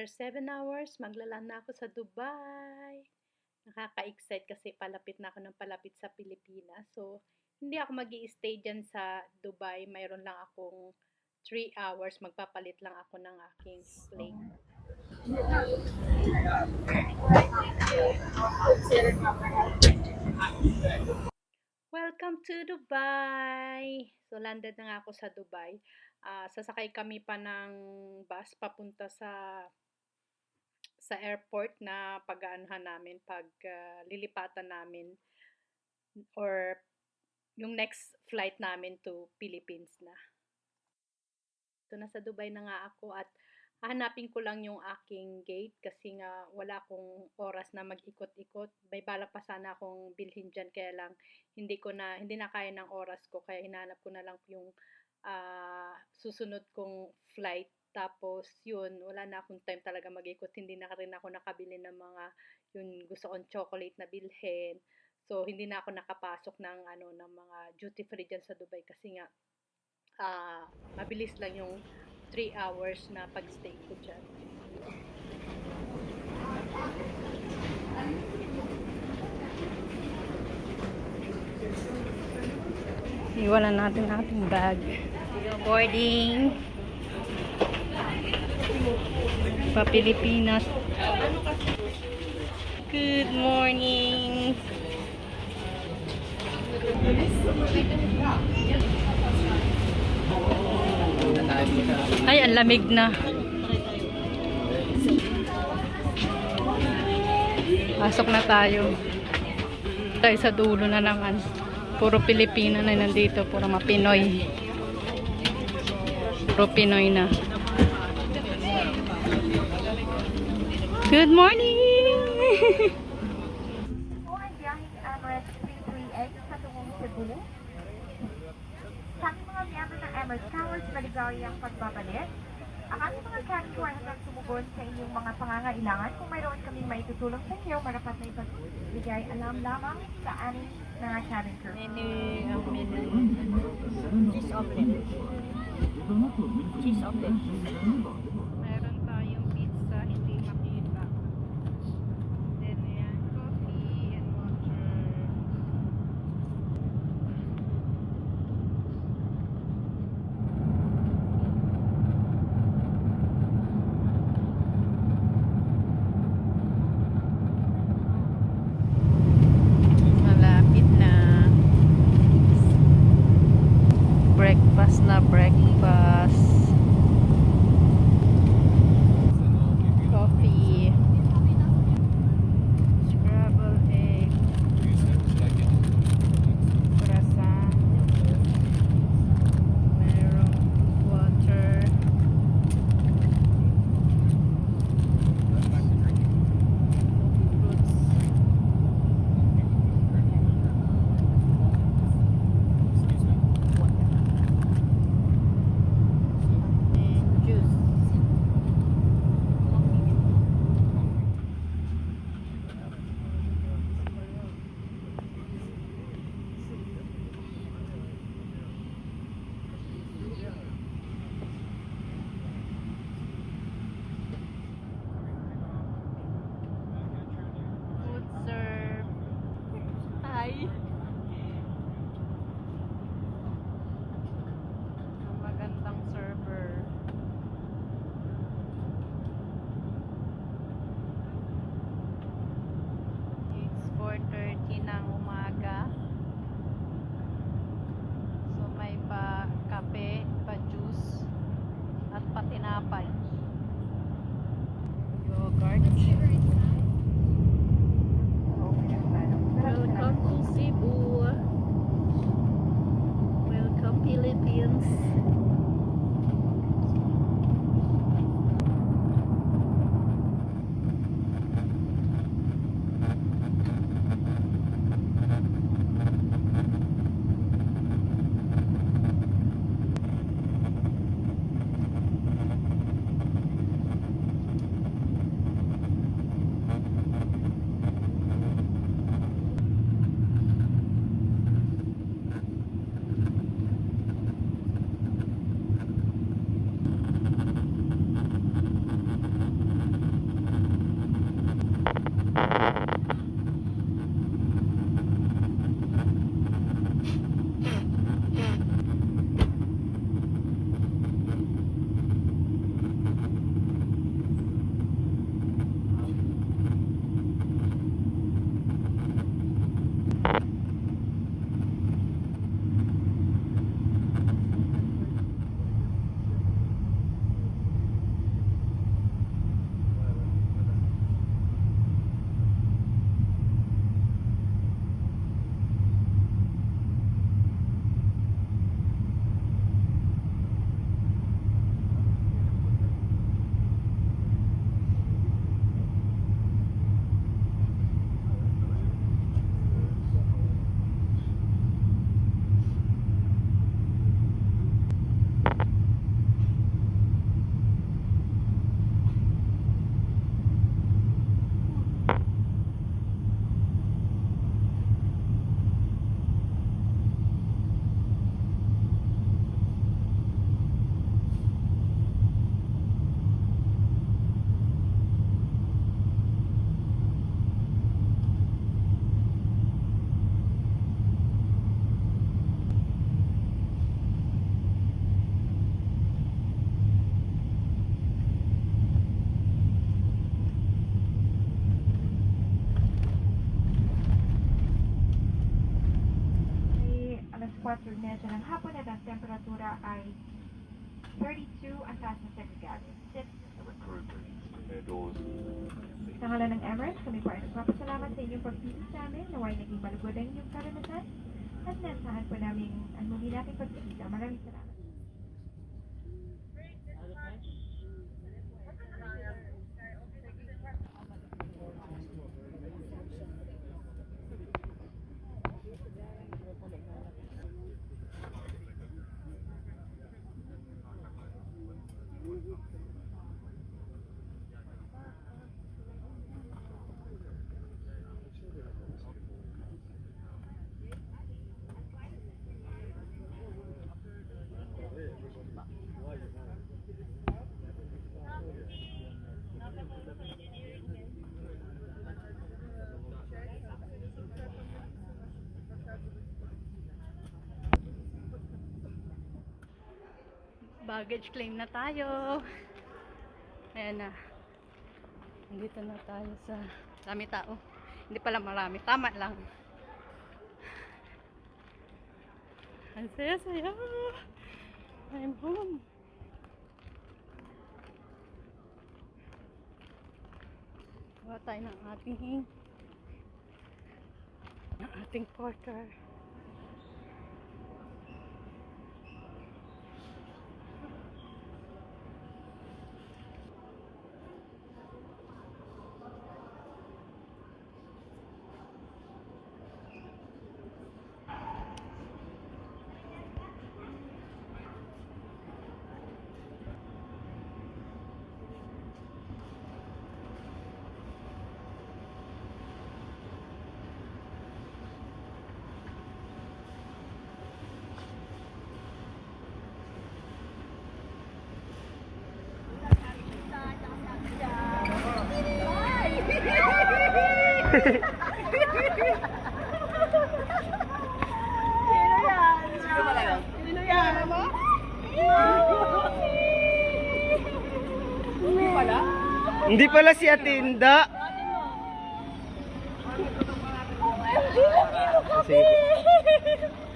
After 7 hours, maglaland na ako sa Dubai. Nakaka-excite kasi palapit na ako ng palapit sa Pilipinas. So, hindi ako mag-i-stay dyan sa Dubai. Mayroon lang akong 3 hours. Magpapalit lang ako ng aking plane. Welcome to Dubai! So, landed na nga ako sa Dubai. Sasakay kami pa ng bus papunta sa airport na pag-aanuhan namin, lilipatan namin or yung next flight namin to Philippines na. So, nasa Dubai na nga ako at hahanapin ko lang yung aking gate kasi nga wala akong oras na mag-ikot-ikot. May balak pa sana akong bilhin dyan kaya lang hindi na kaya ng oras ko kaya hinahanap ko na lang yung susunod kong flight. Tapos yun, wala na akong time talaga mag-ikot. Hindi na rin ako nakabili ng mga yung gusto kong chocolate na bilhin. So hindi na ako nakapasok ng mga duty free dyan sa Dubai kasi nga mabilis lang yung 3 hours na pag-stay ko dyan. Iwanan natin ating bag. Boarding pa Pilipinas. Good morning. Ay, ang lamig na. Pasok na tayo. Tayo sa dulo na naman. Puro Pilipino na nandito. Puro mga Pinoy. Puro Pinoy na. Good morning! Po ay biyaheng Emirates 338 patungong Cebu. Sa aming mga miyembro ng Emirates Towers, maligayang pagbabalik. Ang aming mga cargo ay hanggang sumugon sa inyong mga pangangailangan. Kung mayroon kaming maitutulong sa inyo, marapat na ipagbigay alam lamang sa aming mga cabin crew. Cheese omelet. Cheese omelet. Meron tayong pizza, hindi makita. Then, ayan, coffee and water. Malapit na. Breakfast na breakfast. Coffee. Scrambled egg. Croissant. Merong water. Fruits. And juice. Food serve. Hi. Ang magandang server. It's 4:30 ng umaga. So may pa kape, pa juice, at pa tinapay. Yogurt. Welcome to Cebu. Welcome Philippines. 4:30 ng hapon at ang temperatura ay 32 ang taas ng segregado. Sa ngalan ng Emirates, kami po ay nagpapasalamat sa inyong pagpili sa amin, naway naging malugod ang inyong karanasan at nasahan po namin ang muli nating pagkikita. Maraming salamat. Baggage claim na tayo. Ayan na. Nandito na tayo sa dami tao. Hindi pala marami. Tama lang. Ang saya-saya. I'm home. Gawa tayo ng ating porter. Hindi pala si Atinda. Sige.